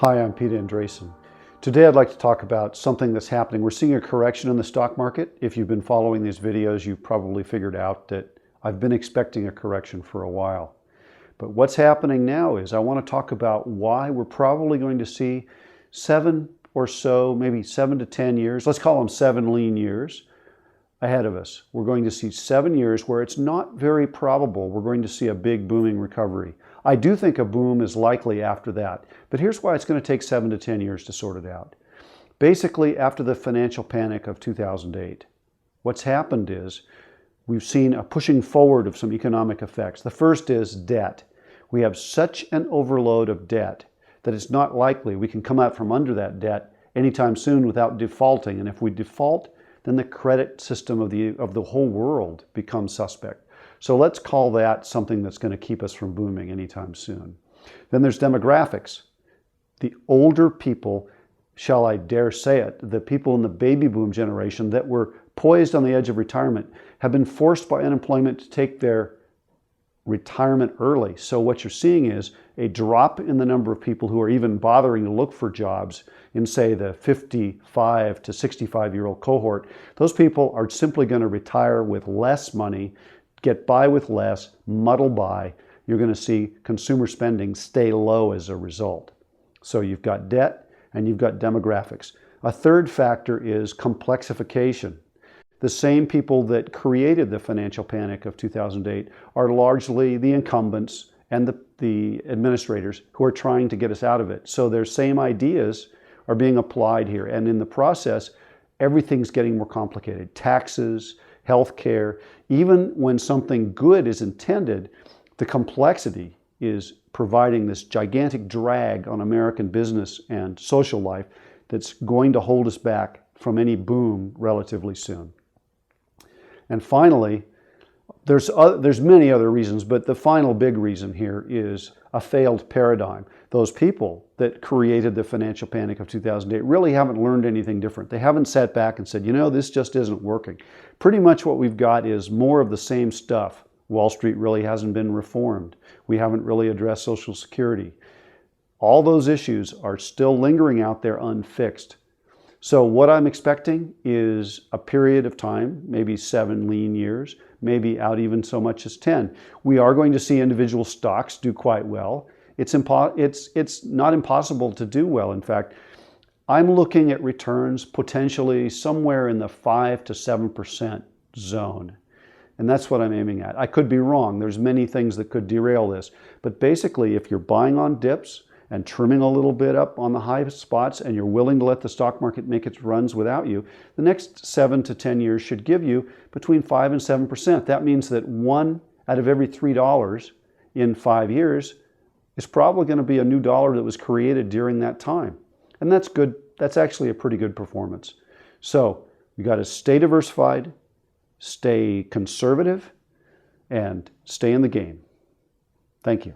Hi, I'm Pete Andresen. Today I'd like to talk about something that's happening. We're seeing a correction in the stock market. If you've been following these videos, you've probably figured out that I've been expecting a correction for a while. But what's happening now is I want to talk about why we're probably going to see 7 or so, maybe 7 to 10 years, let's call them 7 lean years ahead of us. We're going to see 7 years where it's not very probable we're going to see a big booming recovery. I do think a boom is likely after that, but here's why it's going to take 7 to 10 years to sort it out. Basically, after the financial panic of 2008, what's happened is we've seen a pushing forward of some economic effects. The first is debt. We have such an overload of debt that it's not likely we can come out from under that debt anytime soon without defaulting. And if we default, then the credit system of the whole world becomes suspect. So let's call that something that's going to keep us from booming anytime soon. Then there's demographics. The older people, shall I dare say it, the people in the baby boom generation that were poised on the edge of retirement have been forced by unemployment to take their retirement early. So what you're seeing is a drop in the number of people who are even bothering to look for jobs in, say, the 55 to 65-year-old cohort. Those people are simply going to retire with less money, get by with less, muddle by. You're going to see consumer spending stay low as a result. So you've got debt and you've got demographics. A third factor is complexification. The same people that created the financial panic of 2008 are largely the incumbents and the administrators who are trying to get us out of it. So their same ideas are being applied here. And in the process, everything's getting more complicated. Taxes, healthcare, even when something good is intended, the complexity is providing this gigantic drag on American business and social life that's going to hold us back from any boom relatively soon. And finally, there's many other reasons, but the final big reason here is a failed paradigm. Those people that created the financial panic of 2008 really haven't learned anything different. They haven't sat back and said, you know, this just isn't working. Pretty much what we've got is more of the same stuff. Wall Street really hasn't been reformed. We haven't really addressed Social Security. All those issues are still lingering out there unfixed. So what I'm expecting is a period of time, maybe 7 lean years, maybe out even so much as 10. We are going to see individual stocks do quite well. It's not impossible to do well. In fact, I'm looking at returns potentially somewhere in the 5 to 7% zone. And that's what I'm aiming at. I could be wrong. There's many things that could derail this. But basically, if you're buying on dips and trimming a little bit up on the high spots, and you're willing to let the stock market make its runs without you, the next 7 to 10 years should give you between 5 and 7%. That means that 1 out of every $3 in 5 years is probably going to be a new dollar that was created during that time. And that's good. That's actually a pretty good performance. So we got to stay diversified, stay conservative, and stay in the game. Thank you.